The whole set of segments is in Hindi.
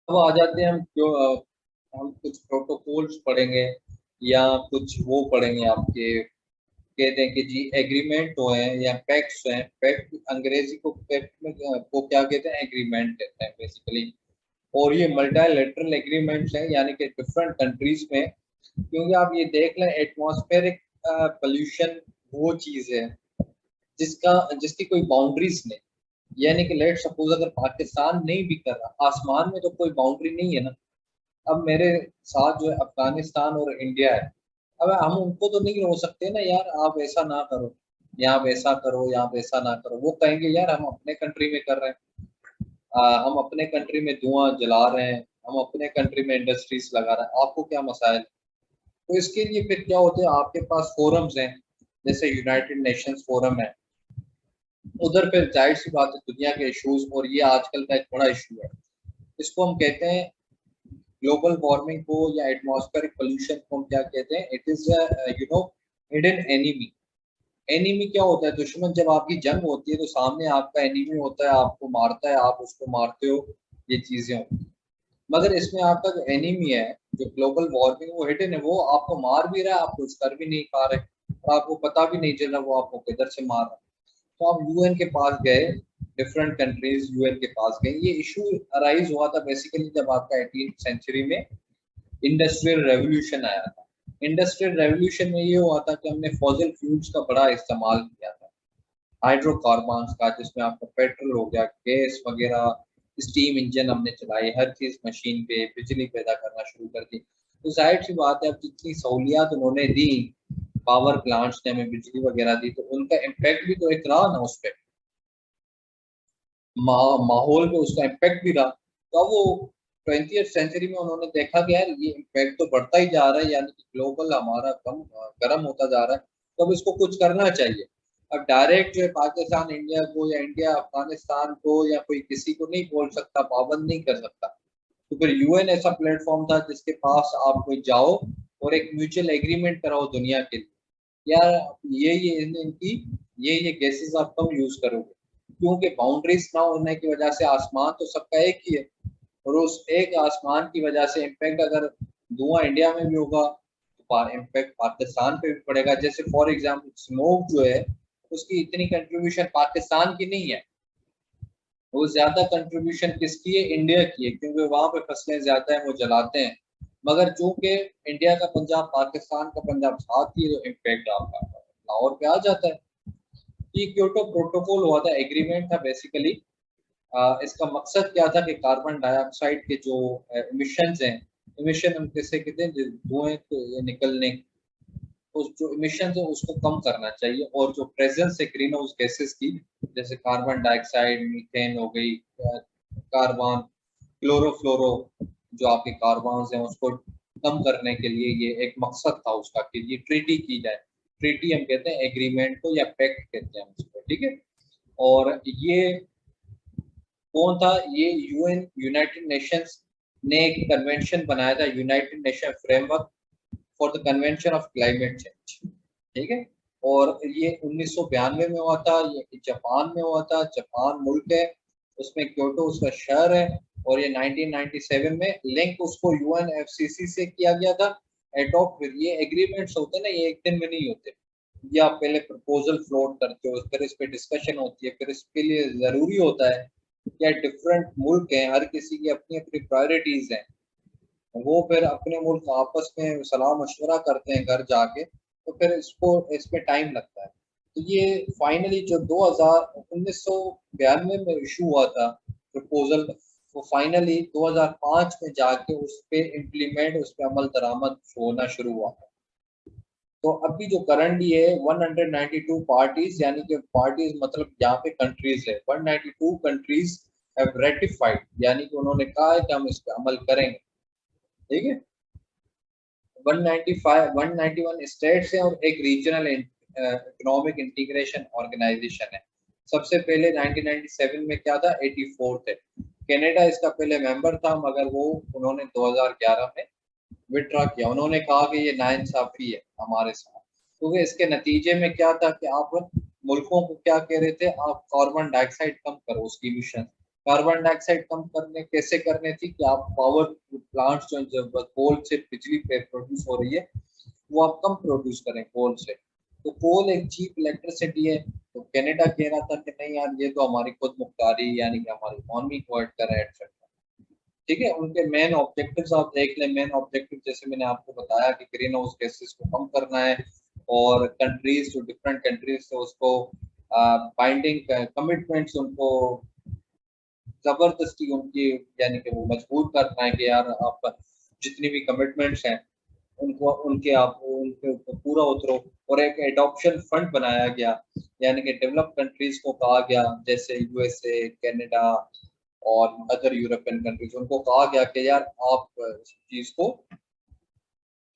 अब आ जाते हैं हम जो हम कुछ प्रोटोकॉल्स पढ़ेंगे या कुछ वो पढ़ेंगे आपके, कहते हैं कि जी एग्रीमेंट हो है या पैक्ट्स हैं। पैक्ट अंग्रेजी को पैक्ट में को क्या कहते हैं, एग्रीमेंट कहते हैं बेसिकली। और ये मल्टीलैटरल एग्रीमेंट्स हैं, यानी कि डिफरेंट कंट्रीज में। क्योंकि आप ये देख लें, एटमॉस्फेरिक पोल्यूशन वो चीज है जिसका जिसकी कोई बाउंड्रीज नहीं। यानी कि लेट सपोज अगर पाकिस्तान नहीं भी कर रहा, आसमान में तो कोई बाउंड्री नहीं है ना। अब मेरे साथ जो है अफगानिस्तान और इंडिया है। अब हम उनको तो नहीं रोक सकते ना, यार आप ऐसा ना करो, यहाँ वैसा करो, यहाँ वैसा ना करो। वो कहेंगे यार हम अपने कंट्री में कर रहे हैं, हम अपने कंट्री में धुआं जला रहे हैं, हम अपने कंट्री में इंडस्ट्रीज लगा रहे हैं, आपको क्या मसाइल। तो इसके लिए फिर क्या होते हैं, आपके पास फोरम्स हैं, जैसे यूनाइटेड नेशंस फोरम है। उधर फिर जाहिर सी बात है दुनिया के इश्यूज, और ये आजकल का एक बड़ा इशू है। इसको हम कहते हैं ग्लोबल वार्मिंग को या एटमॉस्फेरिक पोल्यूशन को हम क्या कहते हैं, it is you know hidden enemy. Enemy क्या होता है, दुश्मन। जब आपकी जंग होती है तो सामने आपका एनिमी होता है, आपको मारता है, आप उसको मारते हो, ये चीजें होती हैं। मगर इसमें आपका जो एनिमी है, जो ग्लोबल वार्मिंग, वो हिडन है, वो आपको मार भी रहा है, आप कुछ कर भी नहीं पा रहे, और आपको पता भी नहीं चल रहा वो आपको किधर से मार रहा है। तो आप यूएन के पास गए, डिफरेंट कंट्रीज यूएन के पास गए। ये इशू अराइज हुआ था बेसिकली जब आपका 18th सेंचुरी में इंडस्ट्रियल रेवोल्यूशन आया था। इंडस्ट्रियल रेवोल्यूशन में ये हुआ था कि हमने फॉसिल फ्यूल्स का बड़ा इस्तेमाल किया था, हाइड्रोकार्बन्स का, जिसमें आपका पेट्रोल हो गया, गैस वगैरह, स्टीम इंजन हमने चलाई, हर चीज मशीन पे बिजली पैदा करना शुरू कर दी। तो जाहिर सी बात है, अब जितनी सहूलियात उन्होंने दी, पावर प्लांट्स ने हमें बिजली वगैरह दी, तो उनका इम्पैक्ट भी तो एक रहा ना उस पर, माहौल में उसका इम्पैक्ट भी रहा। तो अब वो 20th सेंचुरी में उन्होंने देखा कि यार ये इम्पैक्ट तो बढ़ता ही जा रहा है, यानी कि ग्लोबल हमारा कम गर्म होता जा रहा है, तो अब इसको कुछ करना चाहिए। अब डायरेक्ट जो है पाकिस्तान इंडिया को या इंडिया अफगानिस्तान को या कोई किसी को नहीं बोल सकता, पाबंद नहीं कर सकता। तो फिर यूएन ऐसा प्लेटफॉर्म था जिसके पास आप कोई जाओ और एक म्यूचुअल एग्रीमेंट कराओ दुनिया के लिए, यार ये इनकी ये गैसेस आप कम यूज करोगे। क्योंकि बाउंड्रीज ना होने की वजह से आसमान तो सबका एक ही है, और उस एक आसमान की वजह से इम्पैक्ट अगर धुआं इंडिया में भी होगा तो इम्पैक्ट पाकिस्तान पे भी पड़ेगा। जैसे फॉर एग्जांपल स्मोक जो है, उसकी इतनी कंट्रीब्यूशन पाकिस्तान की नहीं है, वो ज्यादा कंट्रीब्यूशन किसकी है, इंडिया की है, क्योंकि वहां पे फसलें ज्यादा है, वो जलाते हैं। मगर चूंकि इंडिया का पंजाब पाकिस्तान का पंजाब साथ ही है, तो इम्पैक्ट आपका लाहौर पे आ जाता है। ये क्योटो प्रोटोकॉल हुआ था, एग्रीमेंट था बेसिकली। इसका मकसद क्या था कि कार्बन डाइऑक्साइड के जो इमिशंस हैं, इमिशन हम किसे कहते हैं, धुएं तो ये निकलने, उस जो इमिशन है उसको कम करना चाहिए। और जो प्रेजेंस है ग्रीन हाउस गैसेस की, जैसे कार्बन डाइऑक्साइड, मीथेन हो गई, कार्बन, क्लोरोफ्लोरो, जो आपके कार्बन हैं उसको कम करने के लिए ये एक मकसद था उसका कि ये ट्रीटी की जाए। ट्रीटी हम कहते हैं एग्रीमेंट को, या पैक्ट कहते हैं उसको, ठीक है। और ये कौन था, ये यूएन, यूनाइटेड नेशंस ने एक कन्वेंशन बनाया था, United nation framework for the convention of climate change, ठीक है। और ये 1992 में हुआ था, ये जापान में हुआ था, जापान मुल्क है, उसमें क्योटो उसका शहर है। और ये 1997 में लिंक उसको यूएनएफसीसी से किया गया था, एडॉप्ट। फिर ये एग्रीमेंट्स होते हैं ना, ये एक दिन में नहीं होते। ये आप पहले प्रपोजल फ्लोट करते हो, फिर इस पे डिस्कशन होती है, फिर इसके लिए जरूरी होता है क्या, डिफरेंट मुल्क हैं, हर किसी की अपनी अपनी प्रायोरिटीज हैं, वो फिर अपने मुल्क आपस में सलाह मशवरा करते हैं घर जाके, तो फिर इसको इसमें टाइम लगता है। तो ये फाइनली जो 1992 में इशू हुआ था प्रपोजल, वो फाइनली 2005 में जाके उस पे इम्प्लीमेंट, उस पे अमल दरामद होना शुरू हुआ। तो अभी जो करंटली है 192 पार्टीज, यानी कि पार्टीज मतलब यहाँ पे कंट्रीज है, 192 कंट्रीज हैव रेटिफाइड, यानी कि उन्होंने कहा है कि हम इस पे अमल करेंगे, ठीक है। 195 191 स्टेट्स है, और एक रीजनल इकोनॉमिक इंटीग्रेशन ऑर्गेनाइजेशन है। सबसे पहले 1997 में क्या था, 84 थे। कनाडा इसका पहले मेंबर था, मगर वो उन्होंने 2011 में विड्रॉ किया। उन्होंने कहा कि ये नाइंसाफी है हमारे साथ, क्योंकि इसके नतीजे में क्या था कि आप मुल्कों को क्या कह रहे थे, आप कार्बन डाइऑक्साइड कम करो उसकी इमिशन, कार्बन डाइऑक्साइड कम करने कैसे करने थी कि आप पावर प्लांट्स जो कोल से बिजली प्रोड्यूस हो रही है वो आप कम प्रोड्यूस करें कोल से। तो कोल एक चीप इलेक्ट्रिसिटी है। तो कनाडा कह रहा था कि नहीं यार ये तो हमारी खुद मुख्तारी यानी कि हमारी इकोनॉमी को हर्ट कर रहा है एक्सेट्रा। ठीक है, उनके मेन ऑब्जेक्टिव्स आप देख लें। मेन ऑब्जेक्टिव जैसे मैंने आपको बताया कि ग्रीन हाउस गैसेस को कम करना है और कंट्रीज जो डिफरेंट कंट्रीज से उसको बाइंडिंग कमिटमेंट्स उनको जबरदस्ती उनकी यानी कि वो मजबूर करना है कि यार आप जितनी भी कमिटमेंट्स हैं उनको उनके आप उनके ऊपर पूरा उतरो। और एक एडॉप्शन फंड बनाया गया यानी कि डेवलप कंट्रीज को कहा गया जैसे यूएसए कनाडा और अदर यूरोपियन कंट्रीज उनको कहा गया कि यार आप इस चीज को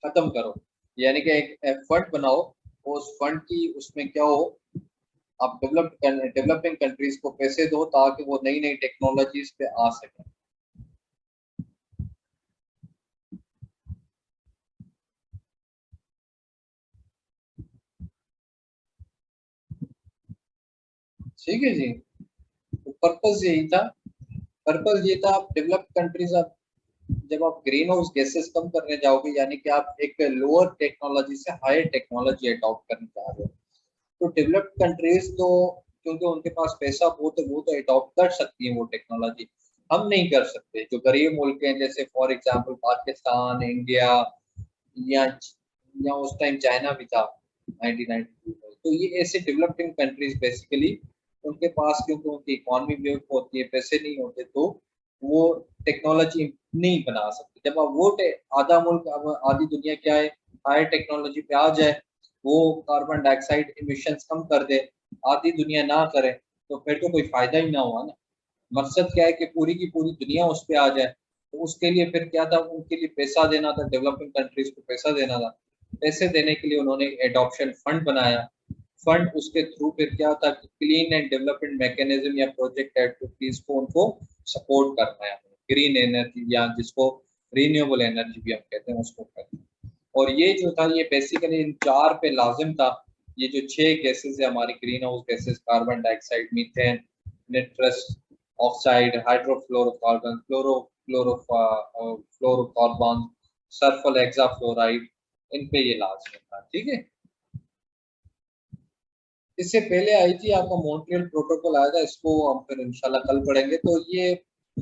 खत्म करो यानी कि एक फंड बनाओ। उस फंड की उसमें क्या हो आप डेवलपिंग कंट्रीज को पैसे दो ताकि वो नई नई टेक्नोलॉजीज पे आ सके। ठीक है जी। तो पर्पस यही था। पर्पस ये था आप डेवलप कंट्रीज आप जब आप ग्रीन हाउस गैसेस कम करने जाओगे यानी कि आप एक लोअर टेक्नोलॉजी से हायर टेक्नोलॉजी अडॉप्ट करने जा रहे हो। तो डेवलप्ड कंट्रीज तो क्योंकि उनके पास पैसा बहुत है वो तो अडॉप्ट कर सकती है वो टेक्नोलॉजी। हम नहीं कर सकते। जो गरीब मुल्क हैं जैसे फॉर एग्जांपल पाकिस्तान इंडिया या उस टाइम चाइना भी था 1992 में। तो ये ऐसे डेवलपिंग कंट्रीज बेसिकली उनके पास क्योंकि उनकी इकोनॉमी वीक होती है पैसे नहीं होते तो वो टेक्नोलॉजी नहीं बना सकते। जब अब वो आधा मुल्क अब आधी दुनिया क्या है हायर टेक्नोलॉजी पे आ जाए वो कार्बन डाइऑक्साइड इमिशंस कम कर दे आधी दुनिया ना करे तो फिर तो कोई फायदा ही ना हुआ ना। मकसद क्या है कि पूरी की पूरी दुनिया उस पर आ जाए। तो उसके लिए फिर क्या था उनके लिए पैसा देना था डेवलपिंग कंट्रीज को पैसा देना था। पैसे देने के लिए उन्होंने एडॉप्शन फंड बनाया। फंड उसके थ्रू फिर क्या था कि क्लीन एंड डेवलपमेंट मैकेनिज्म या प्रोजेक्ट एक्टिविटीज को उनको सपोर्ट करना है। ग्रीन एनर्जी या जिसको रिन्यूएबल एनर्जी भी हम कहते हैं उसको करना है। और ये जो था ये बेसिकली इन चार पे लाजिम था। ये जो 6 गैसेस है हमारी green house gases carbon dioxide methane nitrous oxide hydrofluorocarbon fluorocarbon sulphur hexafluoride इन पे ये लाजमी था। ठीक है। इससे पहले आई थी आपका मॉन्ट्रियल प्रोटोकॉल आया था इसको हम फिर इंशाल्लाह कल पढ़ेंगे। तो ये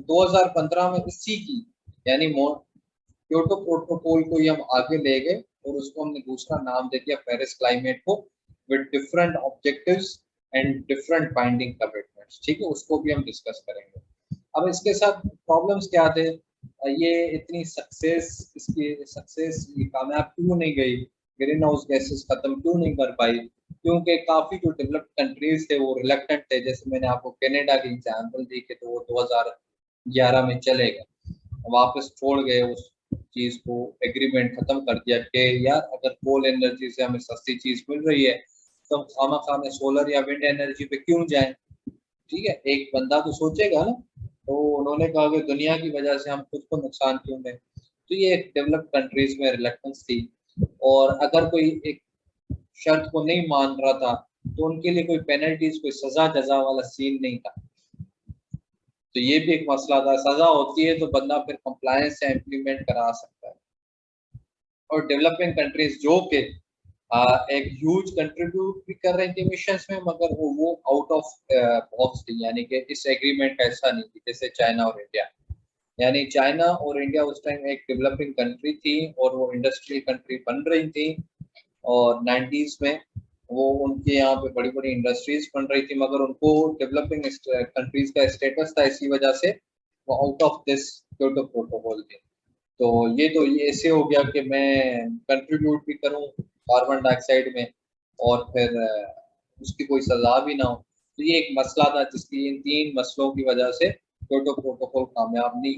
2015 में इसी की यानी क्योटो प्रोटोकॉल को ही हम आगे ले गए और उसको हमने दूसरा नाम दे दिया पेरिस क्लाइमेट को with different objectives and different binding commitments. ठीक है उसको भी हम डिस्कस करेंगे। अब इसके साथ प्रॉब्लम्स क्या थे ये इतनी सक्सेस इसकी सक्सेस कामयाब क्यों नहीं गई ग्रीन हाउस गैसेस खत्म क्यों नहीं कर पाई क्योंकि काफी जो डेवलप्ड कंट्रीज थे वो रिलेक्टेंट थे। जैसे मैंने आपको कनाडा की एग्जांपल दी कि तो वो 2011 में चले गए वापस छोड़ गए उस चीज को एग्रीमेंट खत्म कर दिया कि यार अगर कोल एनर्जी से हमें सस्ती चीज मिल रही है तो हम खामा खाने सोलर या विंड एनर्जी पे क्यों जाएं। ठीक है एक बंदा तो सोचेगा ना। तो उन्होंने कहा कि दुनिया की वजह से हम खुद को नुकसान क्यों दें। तो ये एक डेवलप्ड कंट्रीज में रिलेक्टेंस थी। और अगर कोई एक शर्त को नहीं मान रहा था तो उनके लिए कोई पेनल्टीज कोई सजा जजा वाला सीन नहीं था। तो ये भी एक मसला था। सजा होती है तो बंदा फिर कंप्लायंस से इम्प्लीमेंट करा सकता है। और डेवलपिंग कंट्रीज जो कि एक ह्यूज कंट्रीब्यूट भी कर रही थी मिशंस में मगर वो आउट ऑफ बॉक्स थी यानी कि इस एग्रीमेंट का ऐसा नहीं थी जैसे चाइना और इंडिया। यानी चाइना और इंडिया उस टाइम एक डेवलपिंग कंट्री थी और वो इंडस्ट्रियल कंट्री बन रही थी। और 90s में वो उनके यहाँ पे बड़ी बड़ी इंडस्ट्रीज बन रही थी मगर उनको डेवलपिंग कंट्रीज का स्टेटस था इसी वजह से वो out of this Kyoto protocol थे। तो ये ऐसे हो गया कि मैं कंट्रीब्यूट भी करूं कार्बन डाइऑक्साइड में और फिर उसकी कोई सजा भी ना हो। तो ये एक मसला था जिसकी इन 3 मसलों की वजह से क्योटो प्रोटोकॉल कामयाब नहीं